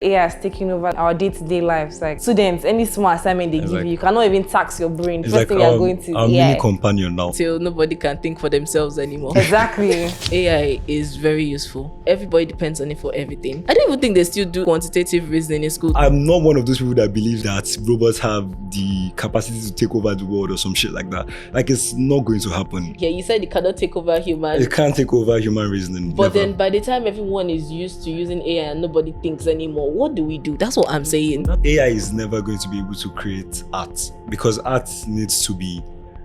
AI is taking over our day-to-day lives. Like students, any small assignment they give you cannot even tax your brain. First thing you're going to our mini companion now. Till nobody can think for themselves anymore. Exactly. AI is very useful. Everybody depends on it for everything. I don't even think they still do quantitative reasoning in school. I'm not one of those people that believe that robots have the capacity to take over the world or some shit like that. Like, it's not going to happen. Yeah, you said it cannot take over human. It can't take over human reasoning. But never. then by the time everyone is used to using AI and nobody thinks anymore, what do we do? That's what I'm saying. AI is never going to be able to create art because art needs to be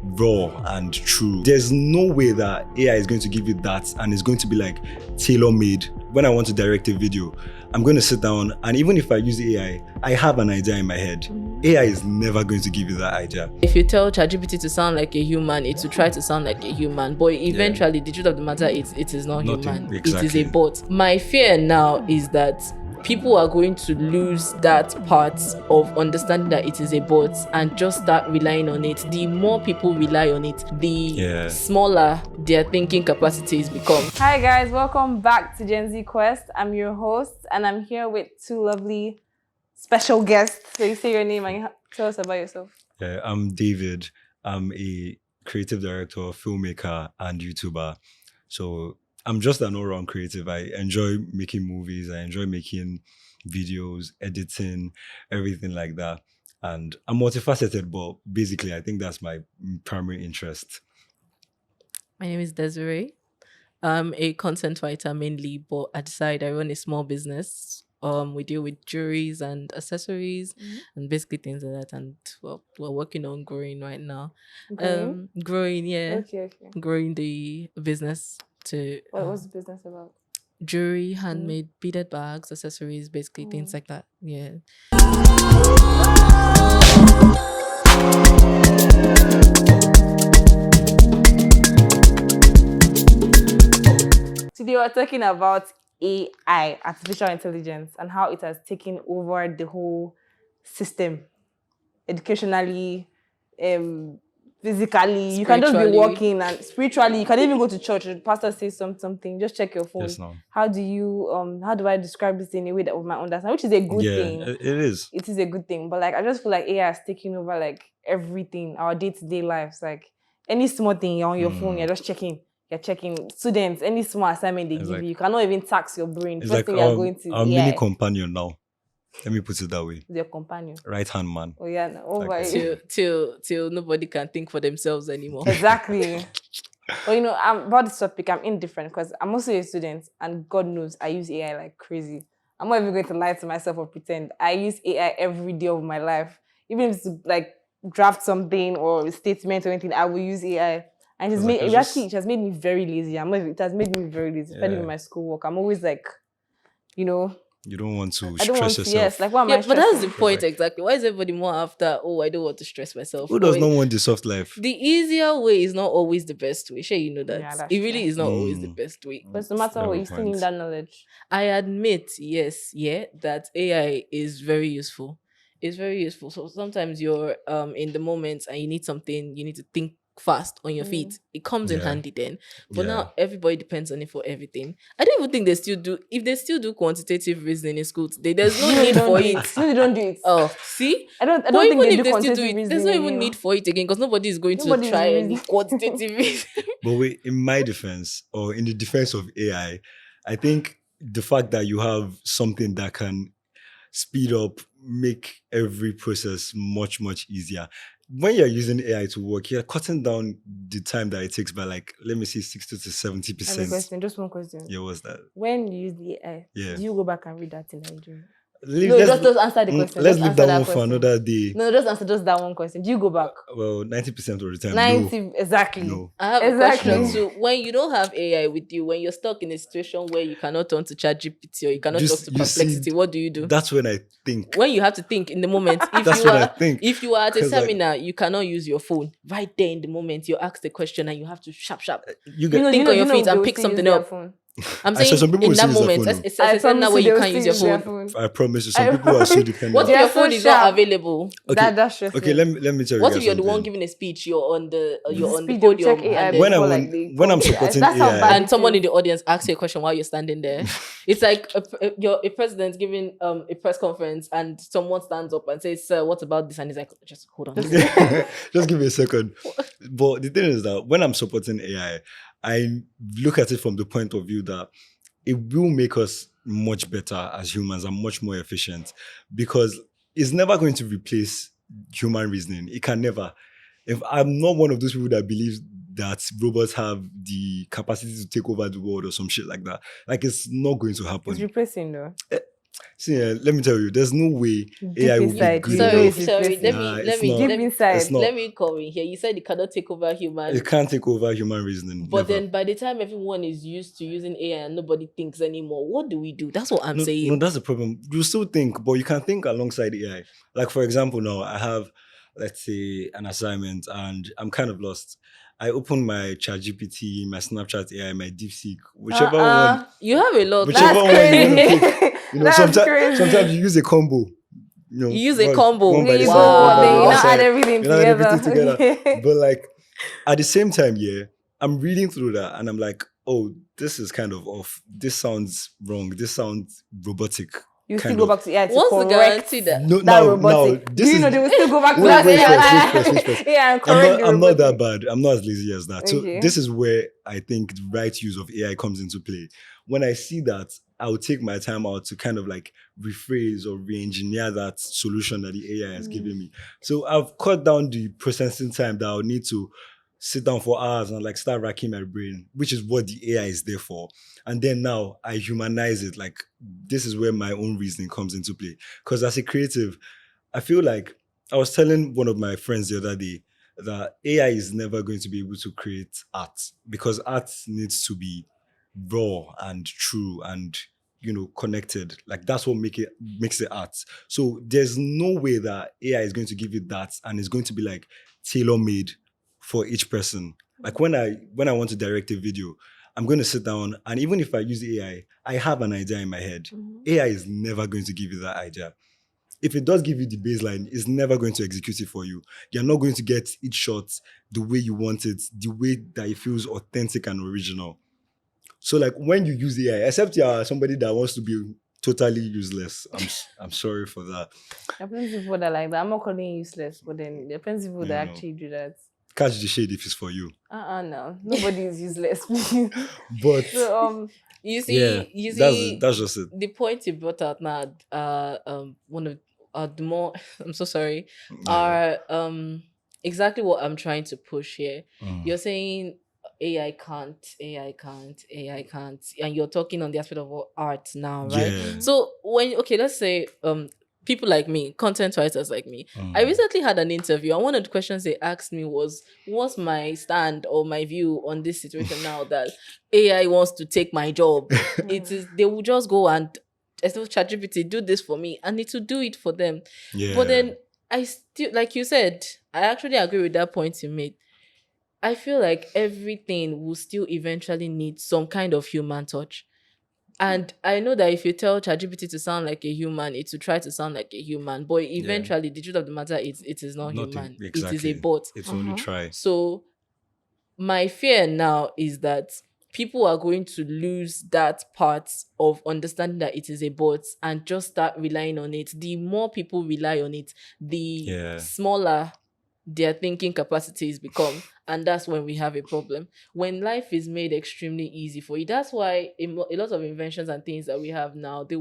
raw and true. There's no way that AI is going to give you that and it's going to be like tailor-made. When I want to direct a video, I'm going to sit down, and even if I use AI, I have an idea in my head. AI is never going to give you that idea. If you tell ChatGPT to sound like a human, it will try to sound like a human. But eventually, the truth of the matter is it is not human. Exactly. It is a bot. My fear now is that people are going to lose that part of understanding that it is a bot and just start relying on it. The more people rely on it, the smaller their thinking capacities become. Hi guys, welcome back to GenZ Quest. I'm your host and I'm here with two lovely special guests. So you say your name and you tell us about yourself. Yeah, I'm David. I'm a creative director, filmmaker, and YouTuber. So I'm just an all-round creative. I enjoy making movies. I enjoy making videos, editing, everything like that. And I'm multifaceted, but basically, I think that's my primary interest. My name is Desiree. I'm a content writer mainly, but at the side, I run a small business. We deal with jewelries and accessories and basically things like that. And well, we're working on growing right now. Growing, yeah. Okay. Growing the business to What's the business about? Jewelry, handmade beaded bags, accessories, basically things like that. Yeah. Today we're talking about AI, artificial intelligence, and how it has taken over the whole system, educationally, physically. You can just be walking, and spiritually, you can even go to church. The pastor says something, just check your phone. Yes, no. How do I describe this in a way that we might understand? Which is a good thing. It is. It is a good thing. But like, I just feel like AI has taken over like everything, our day-to-day lives. Like any small thing you're on your phone, you're just checking. You're checking. Students, any small assignment they give you cannot even tax your brain. It's First like thing you're going to our mini companion now. Let me put it that way. Your companion. Right-hand man. Oh yeah, over till nobody can think for themselves anymore. Exactly. But you know, about this topic, I'm indifferent because I'm also a student, and God knows I use AI like crazy. I'm not even going to lie to myself or pretend. I use AI every day of my life. Even if it's to, like, draft something or a statement or anything, I will use AI. And it has made me very lazy. It has made me very lazy, especially with my schoolwork. I'm always like, you know, you don't want to stress yourself. Yes, like what am I but that's the point exactly. Why is everybody more after, I don't want to stress myself? Who does not want the soft life? The easier way is not always the best way. Sure, you know that. Yeah, it really is not always the best way. But no matter what, you still need that knowledge. I admit, that AI is very useful. It's very useful. So sometimes you're in the moment and you need something, you need to think fast on your feet. It comes in handy then. But now everybody depends on it for everything. I don't even think they still do. If they still do quantitative reasoning in school today, there's no need for it. No, they don't do it. Oh, see? I don't think they do still do it, there's no even need for it again because nobody is going to try any quantitative reasoning. But wait, in my defense, or in the defense of AI, I think the fact that you have something that can speed up, make every process much, much easier. When you're using AI to work, you're cutting down the time that it takes by like, let me see, 60 to 70%. Just one question. Yeah, what's that? When you use the AI, do you go back and read that in Nigeria? Just answer the question. Let's leave that one for another day. No, just answer just that one question. Do you go back? Well, 90% of the time, 90, no. exactly. No. I have a question. So when you don't have AI with you, when you're stuck in a situation where you cannot turn to ChatGPT or you cannot talk to Perplexity, what do you do? That's when I think. When you have to think in the moment. If you are at a seminar, you cannot use your phone. Right there in the moment, you ask the question and you have to sharp. Think on your feet and pick something up. I'm I saw saying some people in will that still use their moment, phone. as I I said, now promise where you you they'll can't still use your use their phone. phone. I promise you, some I people are so promise. dependent. What if They are your so phone is not sharp. available? Okay, That's stressful. okay. Let me tell you What guys if you're the one something. giving a speech? You're on the The on the speed, they'll check podium, AI and When then I before want, like they when I'm call AI. supporting That's how AI, bad and it someone in is. the audience asks you a question while you're standing there. It's like you're a president giving a press conference, and someone stands up and says, "Sir, what about this?" And he's like, "Just hold on." Just just give me a second. But the thing is that when I'm supporting AI, I look at it from the point of view that it will make us much better as humans and much more efficient, because it's never going to replace human reasoning. It can never. If I'm not one of those people that believes that robots have the capacity to take over the world or some shit like that. Like, it's not going to it's happen. replacing though. See, let me tell you, there's no way Deep AI will be inside, good you know enough. it's Sorry. replacing. It's not. Deep Let me inside. It's not. let me come in here. You said it cannot take over human, It can't take over human reasoning. but Never. then by the time everyone is used to using AI and nobody thinks anymore, what do we do? That's what I'm No, saying. that's the problem. You still think, but you can think alongside AI. Like, for example, now I have, let's say, an assignment and I'm kind of lost. I open my ChatGPT, my Snapchat AI, my DeepSeek, whichever one, You have a lot. whichever That's one you want to crazy. pick. You know, That's sometimes crazy. you use a combo. You know, You use a combo. one by Okay, the you side, go one what by then the you other now add side. everything You know, add everything together. together. Okay. But like, at the same time, yeah, I'm reading through that and I'm like, oh, this is kind of off. This sounds wrong. This sounds robotic. You still Kind go of. back to AI to What's the correct guarantee that No, that now, robotic. Do this you know is. they will still go back to Wait, that wait first, wait AI? first, wait first. Yeah, and I'm correct not, the I'm not that robotic. bad. I'm not as lazy as that. So Okay. this is where I think the right use of AI comes into play. When I see that, I'll take my time out to kind of like rephrase or re-engineer that solution that the AI has given me. So I've cut down the processing time that I'll need to sit down for hours and like start racking my brain, which is what the AI is there for. And then now I humanize it. Like, this is where my own reasoning comes into play. Because as a creative, I feel like I was telling one of my friends the other day that AI is never going to be able to create art, because art needs to be raw and true and, connected. Like, that's what makes it art. So there's no way that AI is going to give you that and it's going to be like tailor-made for each person. Like, when I want to direct a video, I'm going to sit down, and even if I use AI, I have an idea in my head. AI is never going to give you that idea. If it does give you the baseline, it's never going to execute it for you. You're not going to get each shot the way you want it, the way that it feels authentic and original. So, like, when you use AI, except you're somebody that wants to be totally useless, I'm sorry for that. There are plenty of people that are like that. I'm not calling you useless, but then there are plenty of people that No. actually do that. Catch the shade if it's for you. No. Nobody is useless. But So you yeah, see that's just it. the point you brought out now. One of the more I'm so sorry. Yeah. Are exactly what I'm trying to push here. Mm. You're saying AI can't, and you're talking on the aspect of art now, right? Yeah. So let's say people like me, content writers like me, I Mm. recently had an interview, and one of the questions they asked me was, what's my stand or my view on this situation now that AI wants to take my job? They will just go and ChatGPT, do this for me, and it will do it for them. Yeah. But then I still, like you said, I actually agree with that point you made. I feel like everything will still eventually need some kind of human touch. And I know that if you tell ChatGPT to sound like a human, it will try to sound like a human. But eventually, the truth of the matter is, it is not Nothing. human. Exactly. It is a bot. It's only try. So my fear now is that people are going to lose that part of understanding that it is a bot and just start relying on it. The more people rely on it, the smaller their thinking capacities become, and that's when we have a problem. When life is made extremely easy for you, that's why a lot of inventions and things that we have now, they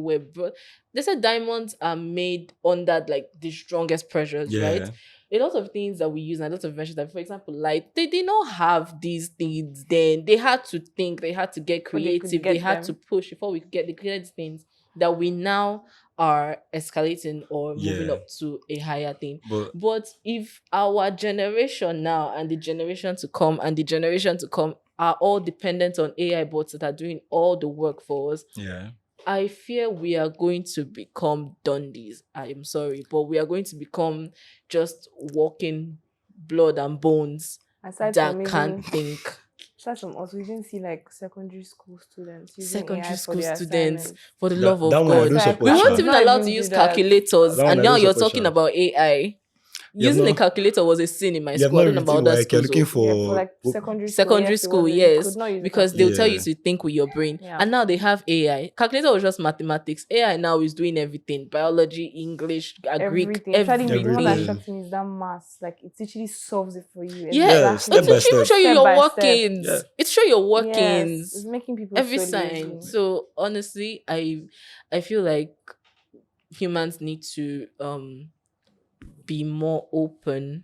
said diamonds are made under like the strongest pressures, right? A lot of things that we use and a lot of inventions, like for example light, they did not have these things then. They had to think, they had to get creative, they had to push before we could get the creative things that we now are escalating or moving up to a higher thing. But if our generation now and the generation to come and the generation to come are all dependent on AI bots that are doing all the work for us, I fear we are going to become dundies. I am sorry, but we are going to become just walking blood and bones aside that from can't think. Aside from us, we didn't see like secondary school students using Secondary AI for school their students, assignments. for the That, love that of one I God. don't Like, support. We weren't Sha. even Not allowed even to do use that. calculators, That one and I now don't you're support, talking Sha. about AI. You have Using a not- calculator was a sin in my You have school. I not don't know written about that like you're school. looking Yeah, for for like secondary school. Secondary yes, it school, wasn't- you yes, could not use a because they'll tell you Yeah. to think with your brain. Yeah. And now they have AI. Calculator was just mathematics. AI now is doing everything: biology, English, Greek, everything. Actually, the one that Everything. shocked me is that maths. Like it literally solves it for you. Yeah, step it by will step. even show you Step your by workings. Yeah. It show your Yes, workings it's making people every so sign. lazy. So honestly, I feel like humans need to be more open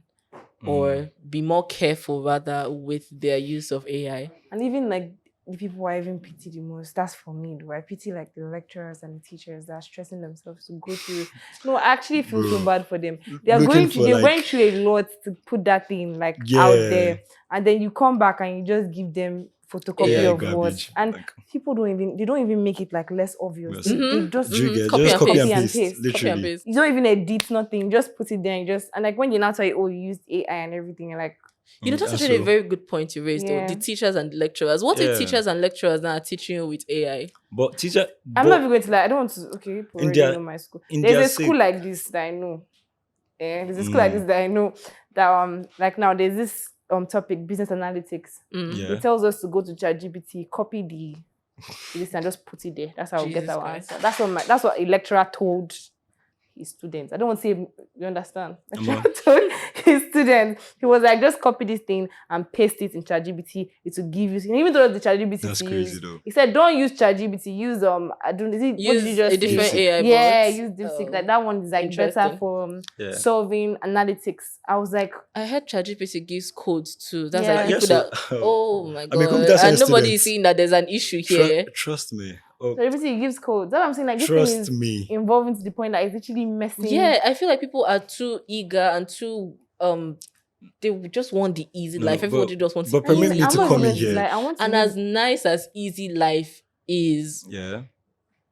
or be more careful rather with their use of AI. And even like the people who I even pity the most, that's for me. Do I pity like the lecturers and the teachers that are stressing themselves to go through? No, I actually feel so Bro. bad for them. They are Looking going to for, they like- went through a lot to put that thing like Yeah. out there, and then you come back and you just give them photocopy AI of garbage. words, and Like, people don't even make it like less obvious. Yes. They Mhm. just do you get Copy just and copy paste. and Copy and paste, paste. Copy and literally. paste. you don't even edit nothing. Just put it there and just and like when you now tell you, oh, you used AI and everything, you're like, You know, that's And actually a so- very good point you raised, though. Yeah. The teachers and the lecturers. What Yeah. if teachers and lecturers now are teaching you with AI? But teacher, I'm but not even going to like. I don't want to. Okay, people In already their- know my school. in There's their a school sake- like this that I know. There's a school like this that I know that like now there's this topic business analytics. yeah. It tells us to go to ChatGPT, copy the this and just put it there. That's how we get Jesus our Christ. answer. That's what a lecturer told his students. I don't want to say you understand. Lecturer told his students. He was like, just copy this thing and paste it in ChatGPT. It will give you. And even though the ChatGPT That's to crazy use, though. he said, don't use ChatGPT. Use I don't. Is it, what Use did you just a different say? AI Yeah, bot. use DeepSeek. Oh, Like that one is like better interesting. for Yeah. solving analytics. I was like, I heard ChatGPT gives codes too. That's Yeah. like people Yes, that. so- Oh my I mean, god! computer And science nobody students- is seeing that there's an issue here. Trust me. Oh, ChatGPT gives codes. That's what I'm saying. Like this thing trust is me. involving to the point that it's literally messing. Yeah, I feel like people are too eager and too they just want the easy No, life. Everybody just wants but it permit easy. me I'm to not come even in going to here. lie. I want to And use- as nice as easy life is, Yeah.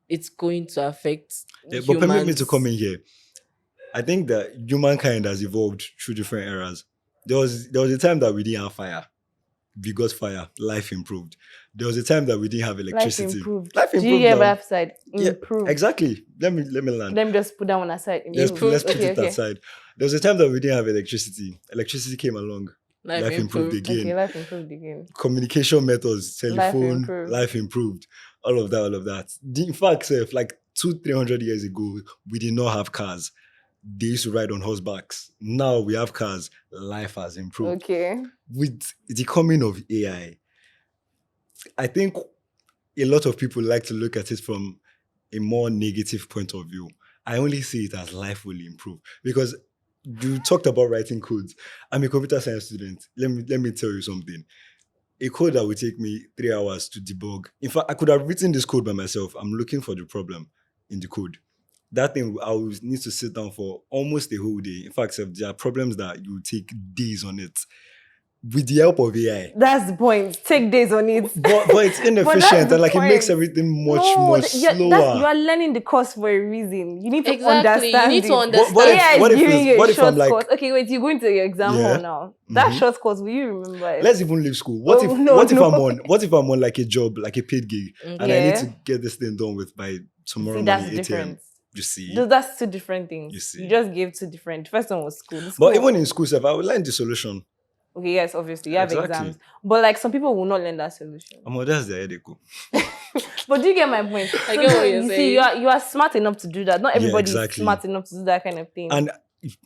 it's going to affect Yeah, but permit me humans. to come in here. I think that humankind has evolved through different eras. There was a time that we didn't have fire. We got fire. Life improved. There was a time that we didn't have life electricity. improved. Life Do you improved get now. what I've said? Yeah, Improved. exactly. Let me land. Let me just put that one aside. Let's Improved. put it Okay. aside. There was a time that we didn't have electricity. Electricity came along. Life improved again. Okay, life improved again. Communication methods, telephone, improved. life improved. All of that. In fact, sef, like 200-300 years ago, we did not have cars. They used to ride on horsebacks. Now we have cars. Life has improved. Okay. With the coming of AI, I think a lot of people like to look at it from a more negative point of view. I only see it as life will improve because you talked about writing codes. I'm a computer science student. Let me tell you something. A code that would take me 3 hours to debug. In fact, I could have written this code by myself. I'm looking for the problem in the code. That thing, I would need to sit down for almost a whole day. In fact, there are problems that you take days on it. With the help of AI. That's the point. Take days on it. But it's inefficient the and like it makes point. everything much No, more you're slower. learning the course for a reason. You need to Exactly. You understand. need to it. understand. What if- AI what is if giving it's- you a what if I'm short like- course. Okay, wait, you're going to your exam Yeah. hall now. That Mhm. short course, will you remember it? Let's even leave school. What Oh, if no, what if no. I'm on like a job, like a paid gig, and I need Yeah. to get this thing done with by tomorrow See, morning, that's 8 a.m. different. You see. That's two different things. You see. You just gave two different. First one was school. The But school- even in school, self, I would learn the solution. okay, yes, obviously you have Exactly. exams, but like some people will not learn that solution. That's the headache. But do you get my point? I get what you're you see, saying. you are smart enough to do that. Not everybody exactly. is smart enough to do that kind of thing. And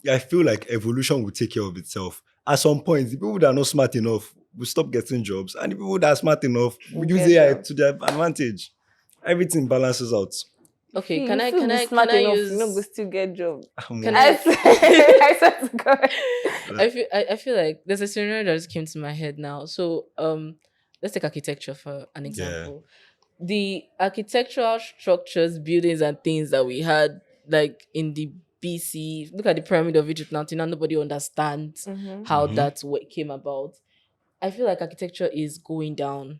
I feel like evolution will take care of itself. At some point, the people that are not smart enough will stop getting jobs, and the people that are smart enough will Will use get AI jobs. to their advantage. Everything balances out. Okay, See, can you I still can be I smart can I enough, use? you know, go still get job. Can I swear to God. I feel like there's a scenario that just came to my head now. So let's take architecture for an example. The architectural structures, buildings, and things that we had like in the BC. Look at the pyramid of Egypt now. Till now nobody understands how Mhm. that's what came about. I feel like architecture is going down.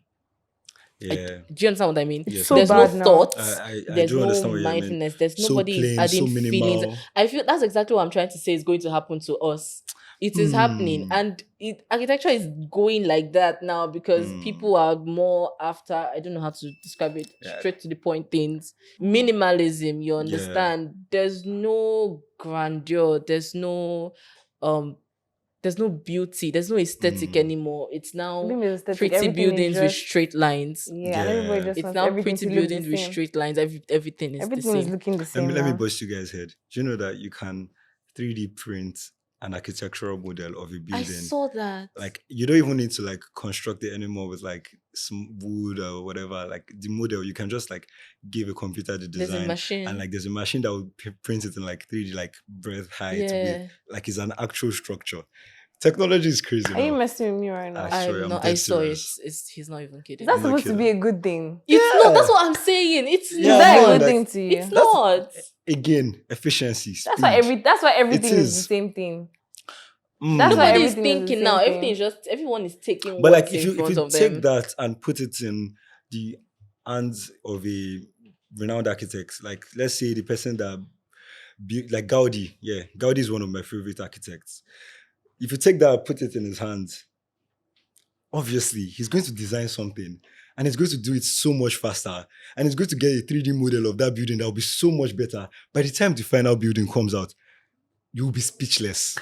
Yeah. Do you understand what I mean? Yes, so There's bad no now. thoughts. I There's do no understand what you mean. mindfulness. There's So nobody is plain, adding so feelings. minimal. I feel that's exactly what I'm trying to say is going to happen to us. It is happening, and architecture is going like that now because people are more after, I don't know how to describe it, straight to the point things. Minimalism, you understand? There's no grandeur, there's no beauty, there's no aesthetic anymore. It's now pretty buildings with straight lines. Yeah, and everybody just It's wants now everything pretty to look the buildings with same. straight lines. Everything is the Everything is same. looking the same. Let me now. bust you guys' head. Do you know that you can 3D print an architectural model of a building? I saw that. Like, you don't even need to like construct it anymore with like some wood or whatever. Like, the model, you can just like give a computer the design. There's a machine. And like there's a machine that will print it in like 3D, like breadth, height, width. Like, it's an actual structure. Technology is crazy. Are you messing with me right now? I saw it. He's not even kidding. That's supposed to be a good thing. It's not. That's what I'm saying. It's Is that a good thing to you? It's not. Again, efficiency. Speed. That's why everything is the same thing. That's Nobody is thinking now. Everyone is taking. But like, if you take them. That and put it in the hands of a renowned architect, like let's say the person that built, like Gaudi. Yeah, Gaudi is one of my favorite architects. If you take that, put it in his hands, obviously he's going to design something and he's going to do it so much faster, and he's going to get a 3D model of that building that will be so much better. By the time the final building comes out, you will be speechless.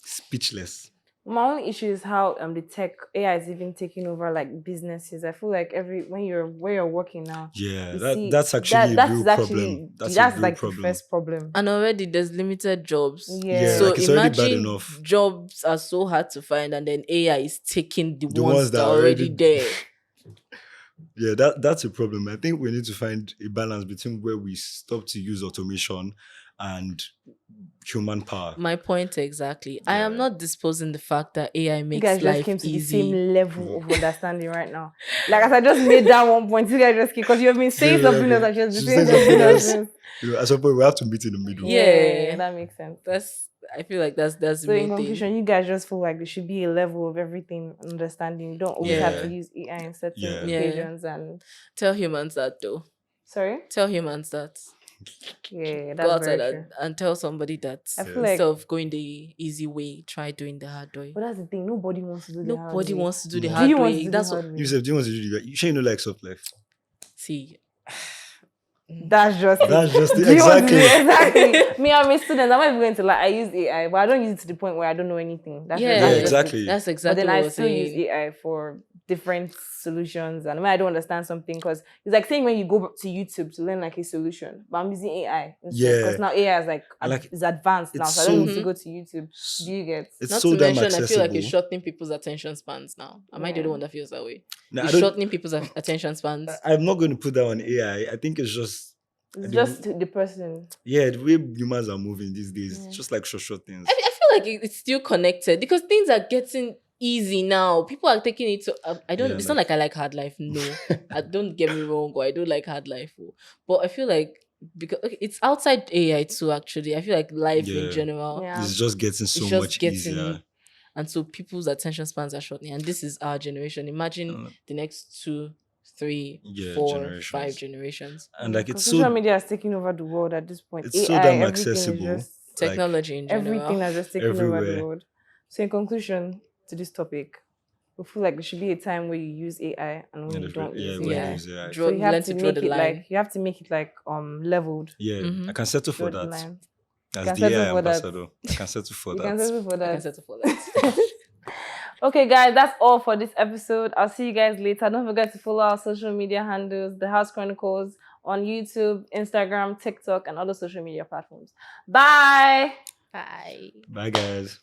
Speechless. My only issue is how the tech AI is even taking over like businesses. I feel like where you're working now. Yeah, that's actually a real problem. That's like the first problem. And already there's limited jobs. Yeah. So like, it's imagine already bad enough. Jobs are so hard to find, and then AI is taking the ones that are already there. Yeah, that's a problem. I think we need to find a balance between where we stop to use automation and human power. My point exactly. I am not disposing the fact that AI makes you guys life just came to easy. the same level of understanding right now. Like, as I just made that one point, you guys just keep, because you have been saying something else, and just saying something else. At some point, we have to meet in the middle. Yeah, that makes sense. I feel like that's so the main in conclusion, thing. you guys just feel like there should be a level of everything understanding. You don't always have to use AI in certain occasions. And tell humans that though. Sorry? Tell humans that. Yeah, that's go outside very true. and tell somebody that instead of going the easy way, try doing the hard way. But that's the thing, nobody wants to do the hard way. Nobody wants to do the hard way. That's what you said. Do you want to do the? You sure you know like soft life? See. That's just it. Exactly. Me, I'm a student. I'm not even going to I use AI, but I don't use it to the point where I don't know anything. That's exactly. That's exactly. But then I still use AI for different solutions, and when I don't understand something, because it's like saying when you go to YouTube to learn like a solution, but I'm using AI instead, because now AI is is advanced now, so I don't need to go to YouTube. Do you get? It's not so to mention, accessible. I feel like it's shortening people's attention spans now. Am I the only one that feels that way? No, it's shortening people's attention spans. I'm not going to put that on AI. I think it's just the person. Yeah, the way humans are moving these days, just like short things. I feel like it's still connected because things are getting easy now. People are taking it to I don't it's not like I like hard life. No. I don't get me wrong, or I don't like hard life. But I feel like because it's outside AI too, actually. I feel like life in general it's just getting so much easier. And so people's attention spans are shortening. And this is our generation. Imagine the next 2, 3, 4, 5 generations. And like it's social media is taking over the world at this point. It's AI, so damn accessible. Technology in general. Everything has just taken over the world. So in conclusion to this topic, we feel like there should be a time where you use AI and when you don't use AI. So you have to make it you have to make it leveled. Yeah, I can settle for that. As the AI ambassador, I can settle for that. I can settle for that. Okay, guys, that's all for this episode. I'll see you guys later. Don't forget to follow our social media handles, The House Chronicles, on YouTube, Instagram, TikTok, and other social media platforms. Bye. Bye. Bye, guys.